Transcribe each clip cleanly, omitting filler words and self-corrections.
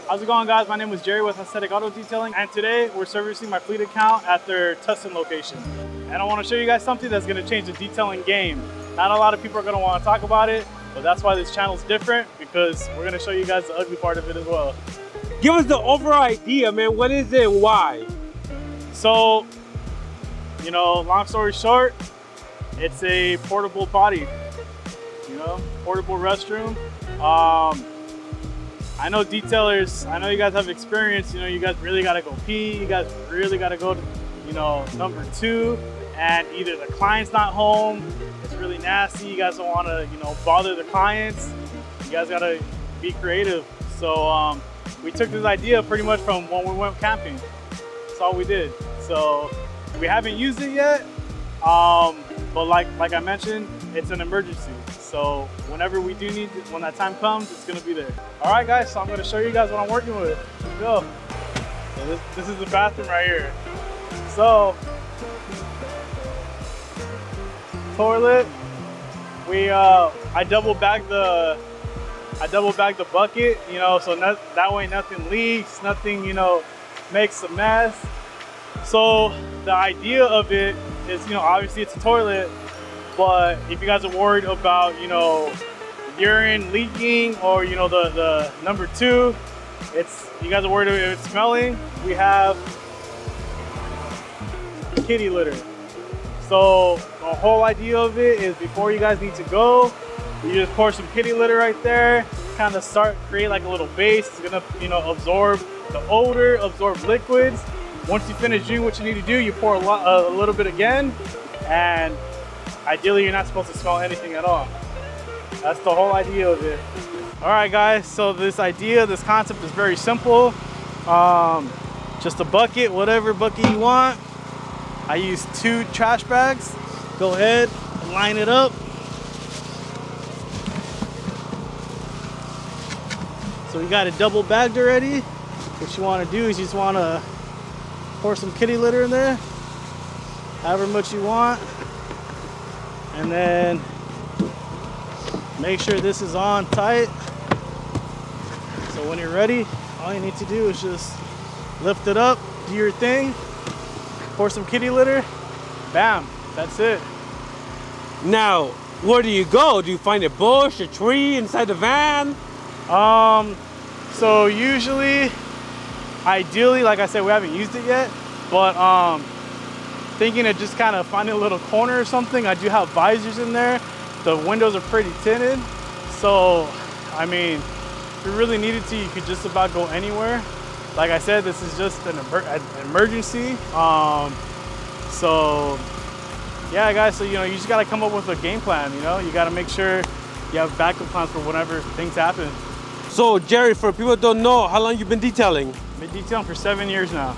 How's it going, guys? My name is Jerry with Aesthetic Auto Detailing, and today we're servicing my fleet account at their Tustin location. And I want to show you guys something that's going to change the detailing game. Not a lot of people are going to want to talk about it, but that's why this channel is different, because we're going to show you guys the ugly part of it as well. Give us the overall idea, man. What is it and why? So, you know, long story short, it's a portable potty, you know, portable restroom. I know detailers, I know you guys have experience, you know, you guys really gotta go pee, you guys really gotta go to, you know, number 2, and either the client's not home, it's really nasty, you guys don't wanna, you know, bother the clients, you guys gotta be creative. So we took this idea pretty much from when we went camping. That's all we did. So we haven't used it yet, but like I mentioned, it's an emergency. So whenever we do need, when that time comes, it's gonna be there. All right, guys, so I'm gonna show you guys what I'm working with. Let's go. So this is the bathroom right here. So, toilet, I double bagged the bucket, you know, so that way nothing leaks, nothing, you know, makes a mess. So the idea of it is, you know, obviously it's a toilet, but if you guys are worried about, you know, urine leaking, or, you know, the number 2, you guys are worried if it's smelling, we have kitty litter. So the whole idea of it is, before you guys need to go, you just pour some kitty litter right there, kind of create like a little base. It's gonna, you know, absorb the odor, absorb liquids. Once you finish doing what you need to do, you pour a little bit again, and ideally you're not supposed to smell anything at all. That's the whole idea of it. All right, guys, so this concept is very simple. Just a bucket, whatever bucket you want. I use 2 trash bags. Go ahead and line it up. So we got it double bagged already. What you want to do is you just want to pour some kitty litter in there, however much you want, and then make sure this is on tight. So when you're ready, all you need to do is just lift it up, do your thing, pour some kitty litter, bam, that's it. Now, where do you go? Do you find a bush, a tree inside the van? So usually, ideally, like I said, we haven't used it yet, but thinking of just kind of finding a little corner or something. I do have visors in there. The windows are pretty tinted, so I mean, if you really needed to, you could just about go anywhere. Like I said, this is just an emergency. So yeah, guys, so you know, you just gotta come up with a game plan. You know, you gotta make sure you have backup plans for whenever things happen. So Jerry, for people who don't know, how long you been detailing? Been detailing for 7 years now.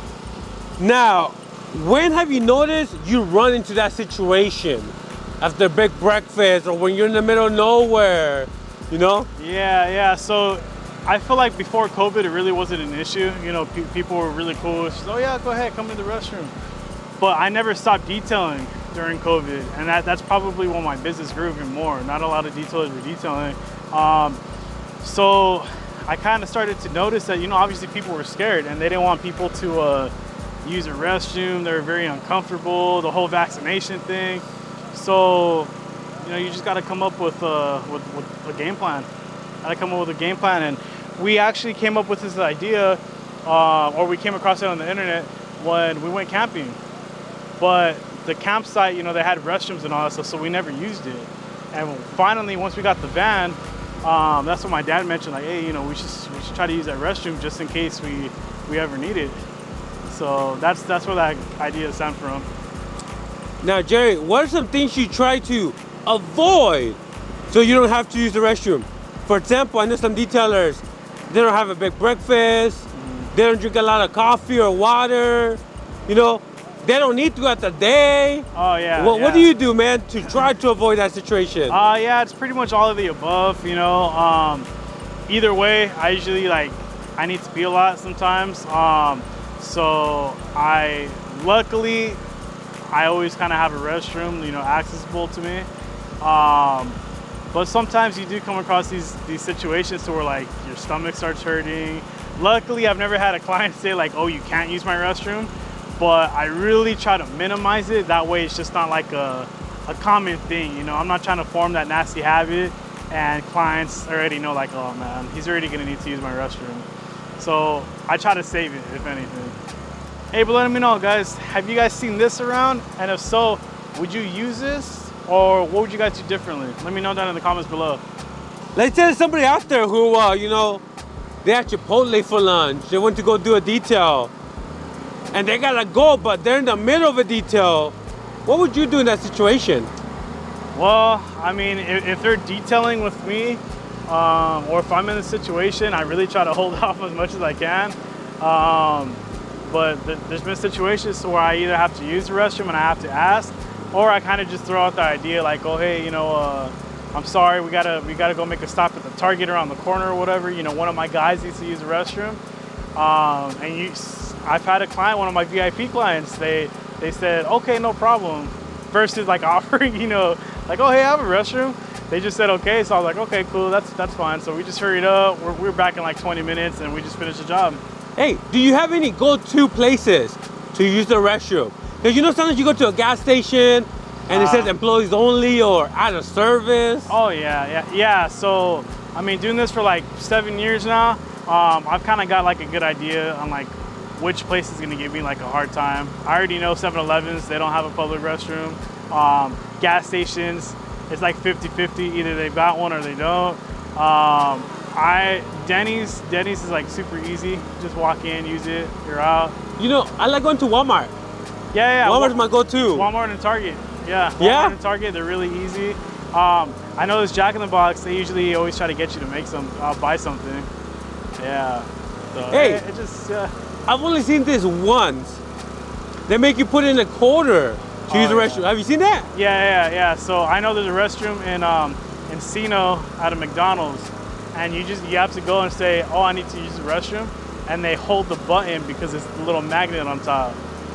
Now, when have you noticed you run into that situation? After a big breakfast, or when you're in the middle of nowhere, you know? Yeah, so I feel like before COVID, it really wasn't an issue. You know, people were really cool. It's just, oh yeah, go ahead, come to the restroom. But I never stopped detailing during COVID, and that's probably when my business grew even more. Not a lot of detailers were detailing. So I kind of started to notice that, you know, obviously people were scared, and they didn't want people to use a restroom. They were very uncomfortable, the whole vaccination thing. So, you know, you just got to come up with a game plan. Got to come up with a game plan, and we actually came up with this idea, or we came across it on the internet when we went camping. But the campsite, you know, they had restrooms and all that stuff, so we never used it. And finally, once we got the van, that's what my dad mentioned, like, hey, you know, we should try to use that restroom just in case we ever need it. So that's where that idea stemmed from. Now, Jerry, what are some things you try to avoid so you don't have to use the restroom? For example, I know some detailers, they don't have a big breakfast, they don't drink a lot of coffee or water, you know, they don't need to go out the day. Oh yeah. What do you do, man, to try to avoid that situation? Yeah, it's pretty much all of the above, you know. Either way, I usually, like, I need to pee a lot sometimes. So luckily, I always kind of have a restroom, you know, accessible to me. But sometimes you do come across these situations to where, like, your stomach starts hurting, Luckily, I've never had a client say like, oh, you can't use my restroom, but I really try to minimize it. That way it's just not like a common thing, you know? I'm not trying to form that nasty habit and clients already know like, oh man, he's already gonna need to use my restroom. So I try to save it, if anything. Hey, but let me know, guys, have you guys seen this around? And if so, would you use this? Or what would you guys do differently? Let me know down in the comments below. Let's say there's somebody out there who, you know, they at Chipotle for lunch. They went to go do a detail. And they gotta go, but they're in the middle of a detail. What would you do in that situation? Well, I mean, if they're detailing with me, or if I'm in a situation, I really try to hold off as much as I can. But there's been situations where I either have to use the restroom and I have to ask, or I kind of just throw out the idea like, oh, hey, you know, I'm sorry, we gotta go make a stop at the Target around the corner or whatever. You know, one of my guys needs to use the restroom. I've had a client, one of my VIP clients, they said, okay, no problem. Versus like offering, you know, like, oh, hey, I have a restroom. They just said, okay. So I was like, okay, cool, that's fine. So we just hurried up. We're back in like 20 minutes and we just finished the job. Hey, do you have any go-to places to use the restroom? Because you know sometimes you go to a gas station and it says employees only or out of service. Oh yeah. So I mean, doing this for like 7 years now, I've kind of got like a good idea on like which place is gonna give me like a hard time. I already know 7-Elevens, they don't have a public restroom. Gas stations, it's like 50-50, either they've got one or they don't. Denny's is like super easy. Just walk in, use it, you're out. You know, I like going to Walmart. Yeah. Walmart's my go-to. Walmart and Target. Yeah. Walmart and Target, they're really easy. I know this Jack in the Box, they usually always try to get you to make buy something. Yeah. So, hey, it just, I've only seen this once. They make you put in a quarter to use the restroom. Have you seen that? Yeah. So I know there's a restroom in Encino at a McDonald's, and you have to go and say, oh, I need to use the restroom, and they hold the button because it's a little magnet on top.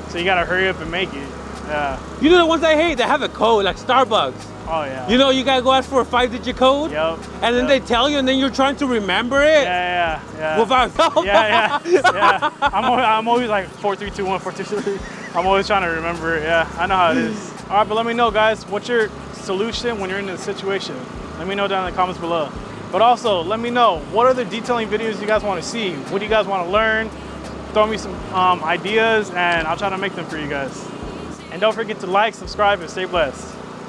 So you gotta hurry up and make it. Yeah. You know the ones I hate? They have a code like Starbucks. Oh yeah. You know, you gotta go ask for a 5-digit code. Yep. And then they tell you, and then you're trying to remember it. Yeah. Without help. Yeah. I'm always like 4321, 4323. I'm always trying to remember it. Yeah, I know how it is. All right, but let me know, guys, what's your solution when you're in this situation? Let me know down in the comments below. But also, let me know what other detailing videos you guys want to see. What do you guys want to learn? Throw me some ideas, and I'll try to make them for you guys. And don't forget to like, subscribe, and stay blessed.